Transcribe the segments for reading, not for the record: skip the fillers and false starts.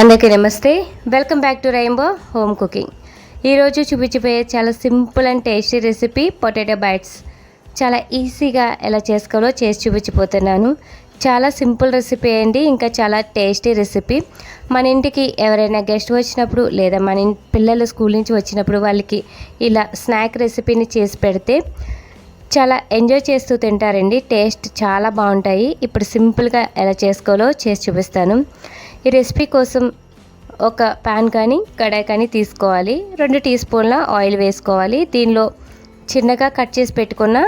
అందరికీ నమస్తే. Welcome back to rainbow home cooking. ఈరోజు చూపించిపోయే చాలా simple and tasty recipe potato bytes. చాలా ఈజీగా ఎలా చేసుకోవాలో చేసి చూపించిపోతున్నాను. చాలా సింపుల్ రెసిపీ అండి, ఇంకా చాలా టేస్టీ రెసిపీ. మన ఇంటికి ఎవరైనా గెస్ట్ వచ్చినప్పుడు లేదా మన పిల్లలు స్కూల్ నుంచి వచ్చినప్పుడు వాళ్ళకి ఇలా స్నాక్ రెసిపీని చేసి పెడితే చాలా ఎంజాయ్ చేస్తూ తింటారండి. టేస్ట్ చాలా బాగుంటాయి. ఇప్పుడు సింపుల్గా ఎలా చేసుకోవాలో చేసి చూపిస్తాను. ఈ రెసిపీ కోసం ఒక ప్యాన్ కానీ కడాయి కానీ తీసుకోవాలి. 2 టీ స్పూన్ల ఆయిల్ వేసుకోవాలి. దీనిలో చిన్నగా కట్ చేసి పెట్టుకున్న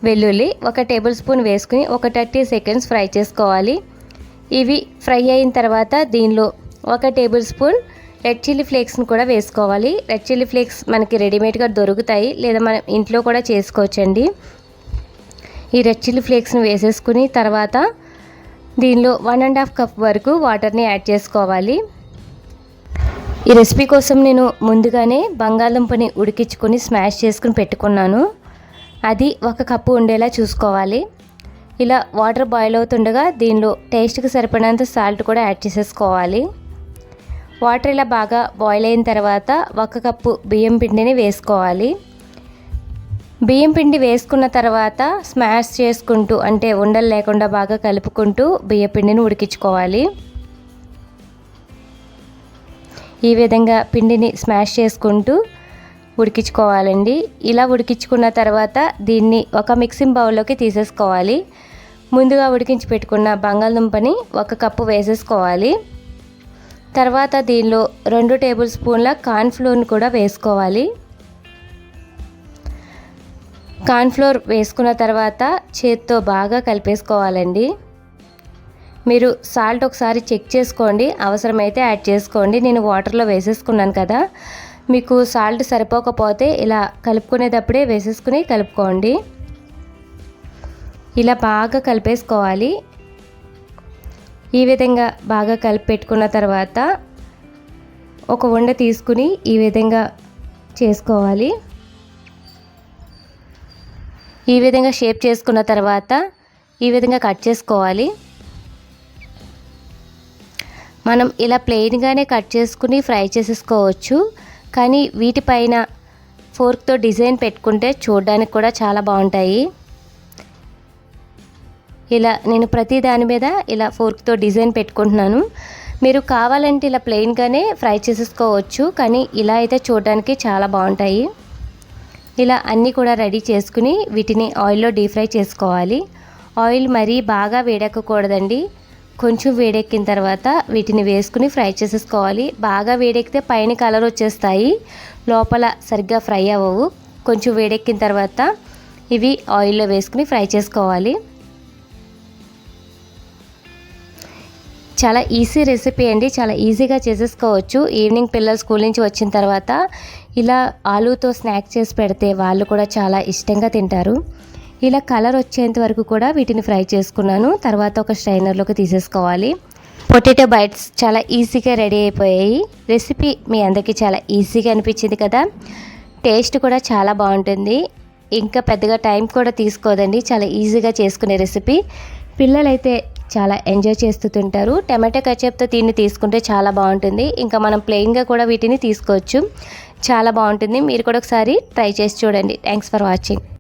వెల్లుల్లి 1 టేబుల్ స్పూన్ వేసుకుని ఒక 30 సెకండ్స్ ఫ్రై చేసుకోవాలి. ఇవి ఫ్రై అయిన తర్వాత దీనిలో 1 టేబుల్ స్పూన్ రెడ్ చిల్లీ ఫ్లేక్స్ని కూడా వేసుకోవాలి. రెడ్ చిల్లీ ఫ్లేక్స్ మనకి రెడీమేడ్గా దొరుకుతాయి, లేదా మనం ఇంట్లో కూడా చేసుకోవచ్చండి. ఈ రెడ్ చిల్లీ ఫ్లేక్స్ని వేసేసుకుని తర్వాత దీనిలో 1.5 కప్ వరకు వాటర్ని యాడ్ చేసుకోవాలి. ఈ రెసిపీ కోసం నేను ముందుగానే బంగాళదుంపని ఉడికించుకొని స్మాష్ చేసుకుని పెట్టుకున్నాను. అది 1 కప్పు ఉండేలా చూసుకోవాలి. ఇలా వాటర్ బాయిల్ అవుతుండగా దీనిలో టేస్ట్కి సరిపడినంత సాల్ట్ కూడా యాడ్ చేసేసుకోవాలి. వాటర్ ఇలా బాగా బాయిల్ అయిన తర్వాత 1 కప్పు బియ్యం పిండిని వేసుకోవాలి. బియ్యం పిండి వేసుకున్న తర్వాత స్మాష్ చేసుకుంటూ, అంటే ఉండలు లేకుండా బాగా కలుపుకుంటూ బియ్యం పిండిని ఉడికించుకోవాలి. ఈ విధంగా పిండిని స్మాష్ చేసుకుంటూ ఉడికించుకోవాలండి. ఇలా ఉడికించుకున్న తర్వాత దీన్ని ఒక మిక్సింగ్ బౌల్లోకి తీసేసుకోవాలి. ముందుగా ఉడికించి పెట్టుకున్న బంగాళదుంపని 1 కప్పు వేసేసుకోవాలి. తర్వాత దీనిలో 2 టేబుల్ స్పూన్ల కార్న్ఫ్లోర్ని కూడా వేసుకోవాలి. కార్న్ఫ్లోర్ వేసుకున్న తర్వాత చేత్తో బాగా కలిపేసుకోవాలండి. మీరు సాల్ట్ ఒకసారి చెక్ చేసుకోండి, అవసరమైతే యాడ్ చేసుకోండి. నేను వాటర్లో వేసేసుకున్నాను కదా, మీకు సాల్ట్ సరిపోకపోతే ఇలా కలుపుకునేటప్పుడే వేసేసుకుని కలుపుకోండి. ఇలా బాగా కలిపేసుకోవాలి. ఈ విధంగా బాగా కలిపి పెట్టుకున్న తర్వాత ఒక ఉండ తీసుకుని ఈ విధంగా చేసుకోవాలి. ఈ విధంగా షేప్ చేసుకున్న తర్వాత ఈ విధంగా కట్ చేసుకోవాలి. మనం ఇలా ప్లెయిన్గానే కట్ చేసుకుని ఫ్రై చేసేసుకోవచ్చు, కానీ వీటిపైన ఫోర్క్తో డిజైన్ పెట్టుకుంటే చూడడానికి కూడా చాలా బాగుంటాయి. ఇలా నేను ప్రతి దాని మీద ఇలా ఫోర్క్తో డిజైన్ పెట్టుకుంటున్నాను. మీరు కావాలంటే ఇలా ప్లెయిన్గానే ఫ్రై చేసేసుకోవచ్చు, కానీ ఇలా అయితే చూడడానికి చాలా బాగుంటాయి. ఇలా అన్నీ కూడా రెడీ చేసుకుని వీటిని ఆయిల్లో డీప్ ఫ్రై చేసుకోవాలి. ఆయిల్ మరీ బాగా వేడెక్కకూడదండి. కొంచెం వేడెక్కిన తర్వాత వీటిని వేసుకుని ఫ్రై చేసేసుకోవాలి. బాగా వేడెక్కితే పైన కలర్ వచ్చేస్తాయి, లోపల సరిగ్గా ఫ్రై అవ్వవు. కొంచెం వేడెక్కిన తర్వాత ఇవి ఆయిల్లో వేసుకుని ఫ్రై చేసుకోవాలి. చాలా ఈజీ రెసిపీ అండి, చాలా ఈజీగా చేసేసుకోవచ్చు. ఈవినింగ్ పిల్లలు స్కూల్ నుంచి వచ్చిన తర్వాత ఇలా ఆలూతో స్నాక్ చేసి పెడితే వాళ్ళు కూడా చాలా ఇష్టంగా తింటారు. ఇలా కలర్ వచ్చేంత వరకు కూడా వీటిని ఫ్రై చేసుకున్నాను. తర్వాత ఒక స్ట్రైనర్లోకి తీసేసుకోవాలి. పొటాటో బైట్స్ చాలా ఈజీగా రెడీ అయిపోయాయి. రెసిపీ మీ అందరికీ చాలా ఈజీగా అనిపించింది కదా, టేస్ట్ కూడా చాలా బాగుంటుంది. ఇంకా పెద్దగా టైం కూడా తీసుకోదండి, చాలా ఈజీగా చేసుకునే రెసిపీ. పిల్లలైతే చాలా ఎంజాయ్ చేస్తూ తింటారు. టమాటో కచప్తో దీన్ని తీసుకుంటే చాలా బాగుంటుంది. ఇంకా మనం ప్లెయిన్గా కూడా వీటిని తీసుకోవచ్చు, చాలా బాగుంటుంది. మీరు కూడా ఒకసారి ట్రై చేసి చూడండి. Thanks for watching.